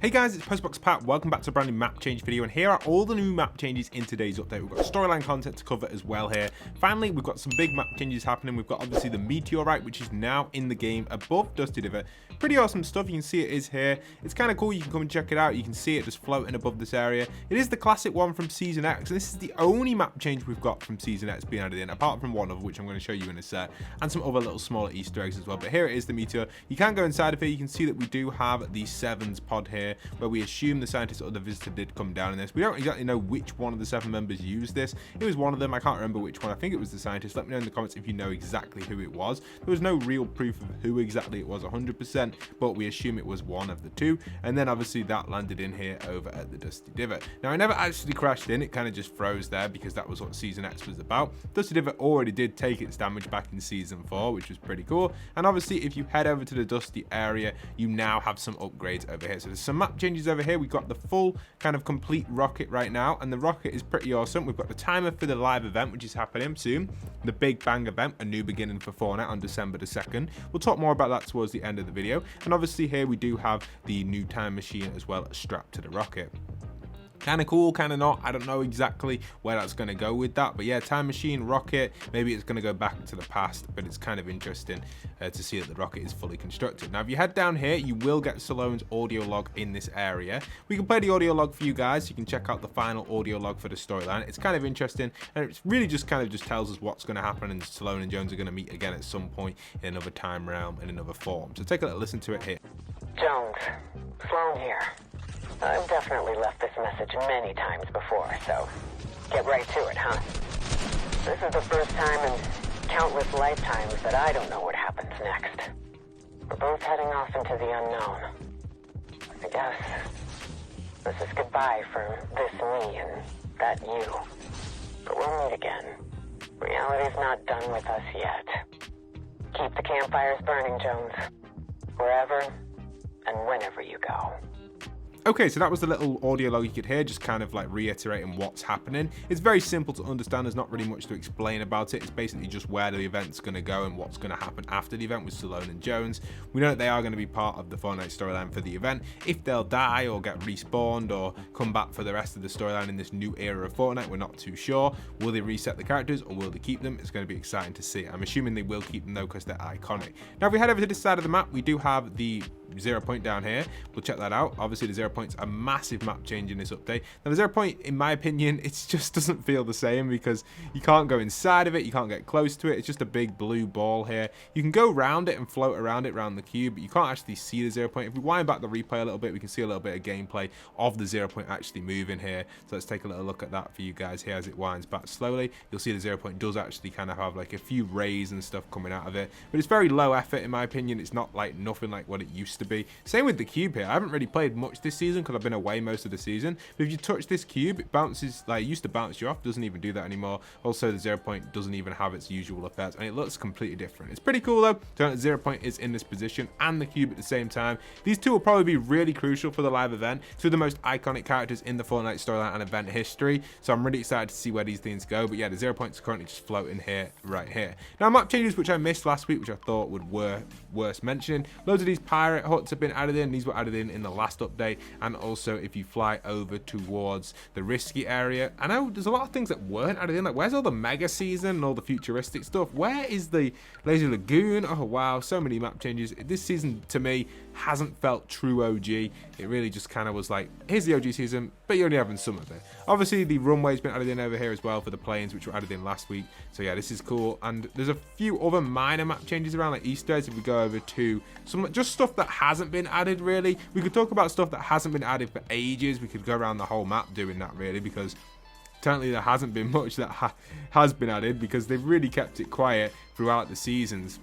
Hey guys, it's Postbox Pat. Welcome back to a brand new map change video, and here are all the new map changes in today's update. We've got storyline content to cover as well here. Finally, we've got some big map changes happening. We've got obviously the meteorite, which is now in the game above Dusty Divot. Pretty awesome stuff. You can see it is here. It's kind of cool. You can come and check it out. You can see it just floating above this area. It is the classic one from Season X, and this is the only map change we've got from Season X being added in, apart from one of which I'm going to show you in a sec, and some other little smaller Easter eggs as well. But here it is, the meteor. You can go inside of here. You can see that we do have the Sevens pod here, where we assume the scientist or the visitor did come down in this. We don't exactly know which one of the 7 members used this. It was one of them. I can't remember which one. I think it was the scientist. Let me know in the comments if you know exactly who it was. There was no real proof of who exactly it was 100%, but we assume it was one of the 2. And then obviously that landed in here over at the Dusty Divot. Now I never actually crashed in. It kind of just froze there because that was what Season X was about. Dusty Divot already did take its damage back in Season 4, which was pretty cool. And obviously if you head over to the Dusty area, you now have some upgrades over here. So there's some map changes over here. We've got the full kind of complete rocket right now, and the rocket is pretty awesome. We've got the timer for the live event, which is happening soon, the Big Bang event, a new beginning for Fortnite on December the 2nd. We'll talk more about that towards the end of the video. And obviously here we do have the new time machine as well strapped to the rocket. Kind of cool, kind of not. I don't know exactly where that's going to go with that, but yeah, time machine, rocket, maybe it's going to go back into the past, but it's kind of interesting to see that the rocket is fully constructed. Now if you head down here, you will get Salone's audio log in this area. We can play the audio log for you guys. You can check out the final audio log for the storyline. It's kind of interesting, and it's really just tells us what's going to happen, and Salone and Jones are going to meet again at some point in another time realm, in another form. So take a little listen to it here. Jones, Sloan here. I've definitely left this message many times before, so get right to it, huh? This is the first time in countless lifetimes that I don't know what happens next. We're both heading off into the unknown. I guess this is goodbye for this me and that you. But we'll meet again. Reality's not done with us yet. Keep the campfires burning, Jones. Wherever and whenever you go. Okay, so that was the little audio log you could hear, just kind of like reiterating what's happening. It's very simple to understand. There's not really much to explain about it. It's basically just where the event's going to go and what's going to happen after the event with Salone and Jones. We know that they are going to be part of the Fortnite storyline for the event. If they'll die or get respawned or come back for the rest of the storyline in this new era of Fortnite, we're not too sure. Will they reset the characters or will they keep them? It's going to be exciting to see. I'm assuming they will keep them though because they're iconic. Now if we head over to this side of the map, we do have the 0 point down here. We'll check that out. Obviously the 0 point's a massive map change in this update. Now the 0 point, in my opinion, it just doesn't feel the same because you can't go inside of it, you can't get close to it. It's just a big blue ball here. You can go around it and float around it around the cube, but you can't actually see the 0 point. If we wind back the replay a little bit, we can see a little bit of gameplay of the 0 point actually moving here. So let's take a little look at that for you guys here as it winds back slowly. You'll see the 0 point does actually kind of have like a few rays and stuff coming out of it, but it's very low effort in my opinion. It's not like nothing like what it used to be. Same with the cube here. I haven't really played much this season because I've been away most of the season, but if you touch this cube, it bounces, like it used to bounce you off, doesn't even do that anymore. Also the 0 point doesn't even have its usual effects, and it looks completely different. It's pretty cool though, so that 0 point is in this position and the cube at the same time. These two will probably be really crucial for the live event, two of the most iconic characters in the Fortnite storyline and event history, so I'm really excited to see where these things go. But yeah, the 0 point is currently just floating here, right here. Now map changes which I missed last week, which I thought would worth mentioning. Loads of these pirate huts have been added in. These were added in the last update, and also if you fly over towards the risky area, I know there's a lot of things that weren't added in. Like where's all the mega season and all the futuristic stuff? Where is the laser lagoon? Oh wow, so many map changes. This season to me hasn't felt true OG. It really just kind of was like, here's the OG season, but you're only having some of it. Obviously the runway's been added in over here as well for the planes, which were added in last week. So yeah, this is cool. And there's a few other minor map changes around, like Easter eggs. If we go over to some just stuff that hasn't been added really, we could talk about stuff that hasn't been added for ages. We could go around the whole map doing that really, because currently there hasn't been much that has been added because they've really kept it quiet throughout the seasons,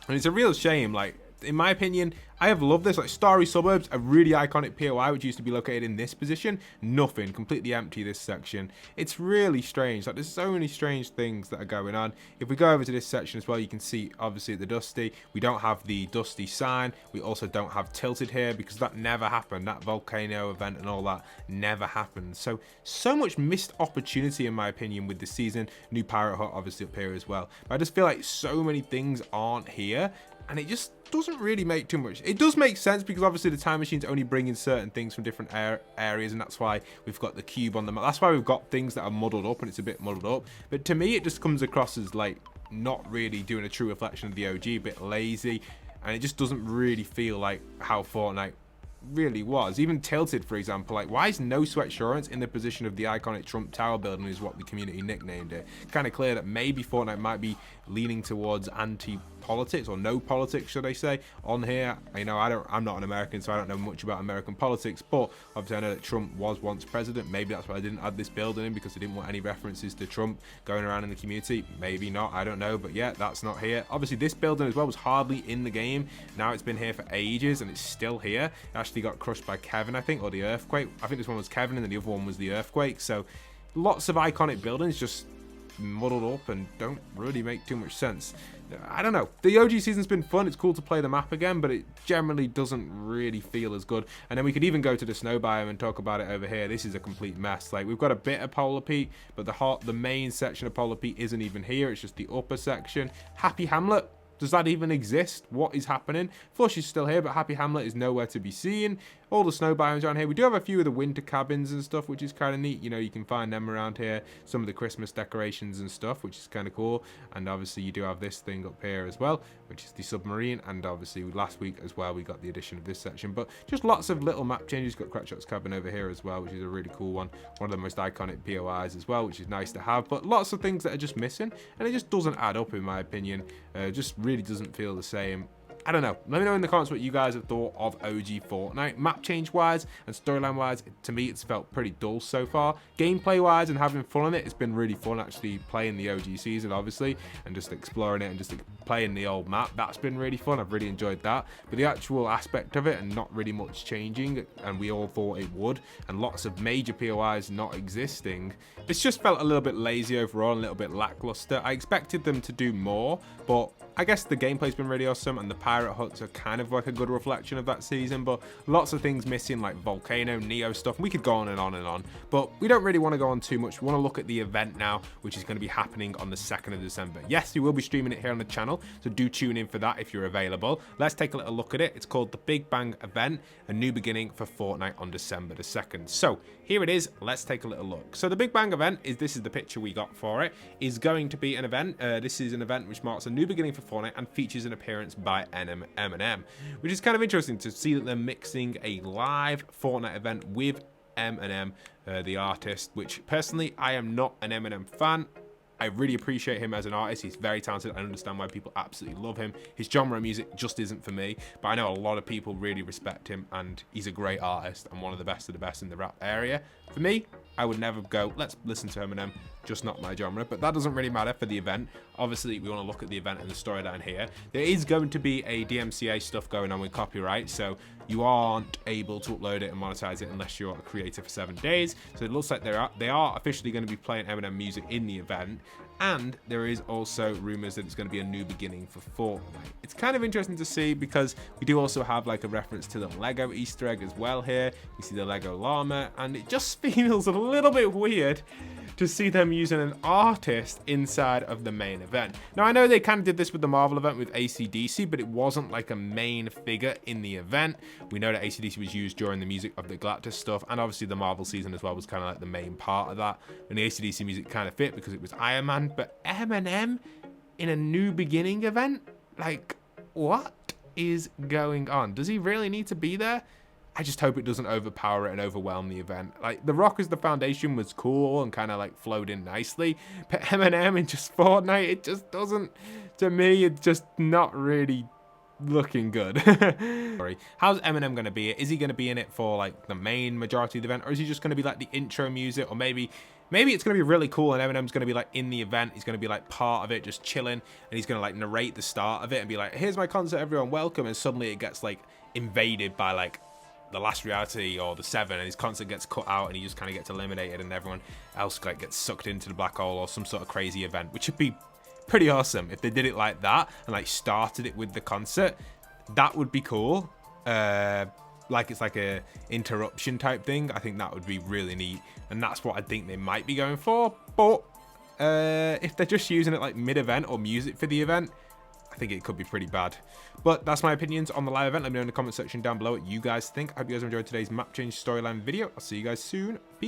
and it's a real shame. Like in my opinion, I have loved this. Like Starry Suburbs, a really iconic POI which used to be located in this position, nothing, completely empty this section. It's really strange. Like there's so many strange things that are going on. If we go over to this section as well, you can see obviously the Dusty, we don't have the Dusty sign. We also don't have Tilted here because that never happened. That volcano event and all that never happened. So much missed opportunity in my opinion with this season. New pirate hut obviously up here as well, but I just feel like so many things aren't here. and it just doesn't really make too much. It does make sense because obviously the time machine's only bringing certain things from different areas, and that's why we've got the cube on the map. That's why we've got things that are muddled up, and it's a bit muddled up. But to me, it just comes across as like not really doing a true reflection of the OG, a bit lazy, and it just doesn't really feel like how Fortnite really was. Even Tilted, for example, like why is No Sweat Assurance in the position of the iconic Trump Tower building is what the community nicknamed it. Kind of clear that maybe Fortnite might be leaning towards anti-politics, or no politics, should I say, on here. You know, I'm not an American, so I don't know much about American politics, but obviously I know that Trump was once president. Maybe that's why I didn't add this building in, because I didn't want any references to Trump going around in the community. Maybe not, I don't know, but yeah, that's not here. Obviously this building as well was hardly in the game. Now it's been here for ages and it's still here. It actually got crushed by Kevin, I think, or the earthquake. I think this one was Kevin and then the other one was the earthquake. So lots of iconic buildings just muddled up and don't really make too much sense. I don't know. The OG season's been fun. It's cool to play the map again, but it generally doesn't really feel as good. And then we could even go to the snow biome and talk about it over here. This is a complete mess. Like, we've got a bit of Polar Peak, but the main section of Polar Peak isn't even here. It's just the upper section. Happy Hamlet. Does that even exist? What is happening? Flush is still here, but Happy Hamlet is nowhere to be seen. All the snow biomes around here. We do have a few of the winter cabins and stuff, which is kind of neat. You know, you can find them around here. Some of the Christmas decorations and stuff, which is kind of cool. And obviously you do have this thing up here as well, which is the submarine. And obviously last week as well, we got the addition of this section. But just lots of little map changes. Got Crackshot's cabin over here as well, which is a really cool one. One of the most iconic POIs as well, which is nice to have. But lots of things that are just missing. And it just doesn't add up, in my opinion. Just really doesn't feel the same. I don't know. Let me know in the comments what you guys have thought of OG Fortnite. Map change wise and storyline wise, to me it's felt pretty dull so far. Gameplay wise and having fun on it, it's been really fun actually playing the OG season, obviously, and just exploring it and just playing the old map. That's been really fun. I've really enjoyed that. But the actual aspect of it and not really much changing, and we all thought it would, and lots of major POIs not existing, it's just felt a little bit lazy overall, and a little bit lackluster. I expected them to do more, but I guess the gameplay's been really awesome, and the pirate huts are kind of like a good reflection of that season, but lots of things missing, like Volcano, Neo stuff. We could go on and on and on, but we don't really want to go on too much. We want to look at the event now, which is going to be happening on the 2nd of December. Yes, we will be streaming it here on the channel, so do tune in for that if you're available. Let's take a little look at it. It's called the Big Bang Event, a new beginning for Fortnite on December the 2nd. So here it is. Let's take a little look. So the Big Bang Event this is the picture we got for it, is going to be an event. This is an event which marks a new beginning for Fortnite and features an appearance by Eminem, which is kind of interesting to see that they're mixing a live Fortnite event with Eminem, the artist, which personally I am not an Eminem fan. I really appreciate him as an artist. He's very talented. I understand why people absolutely love him. His genre of music just isn't for me, but I know a lot of people really respect him, and he's a great artist and one of the best of the best in the rap area. For me, I would never go, let's listen to Eminem, just not my genre, but that doesn't really matter for the event. Obviously, we want to look at the event and the storyline here. There is going to be a DMCA stuff going on with copyright, so you aren't able to upload it and monetize it unless you're a creator for 7 days. So it looks like they are officially going to be playing Eminem music in the event. And there is also rumors that it's going to be a new beginning for Fortnite. It's kind of interesting to see because we do also have like a reference to the Lego Easter egg as well here. You see the Lego llama, and it just feels a little bit weird to see them using an artist inside of the main event. Now, I know they kind of did this with the Marvel event with AC/DC, but it wasn't like a main figure in the event. We know that AC/DC was used during the music of the Galactus stuff, and obviously the Marvel season as well was kind of like the main part of that. And the AC/DC music kind of fit because it was Iron Man, but Eminem in a new beginning event? Like, what is going on? Does he really need to be there? I just hope it doesn't overpower it and overwhelm the event. Like, The Rock as the Foundation was cool and kind of like flowed in nicely, but Eminem in just Fortnite, it just doesn't, to me, it's just not really looking good. Sorry. How's Eminem going to be? Is he going to be in it for like the main majority of the event, or is he just going to be like the intro music, or maybe it's going to be really cool and Eminem's going to be like in the event, he's going to be like part of it, just chilling, and he's going to like narrate the start of it and be like, here's my concert, everyone, welcome, and suddenly it gets like invaded by like the Last Reality or the 7, and his concert gets cut out and he just kind of gets eliminated and everyone else like gets sucked into the black hole or some sort of crazy event, which would be pretty awesome if they did it like that and like started it with the concert. That would be cool. Like it's like a interruption type thing. I think that would be really neat, and that's what I think they might be going for. But if they're just using it like mid-event or music for the event, I think it could be pretty bad. But that's my opinions on the live event. Let me know in the comment section down below what you guys think. I hope you guys enjoyed today's map change storyline video. I'll see you guys soon. Peace.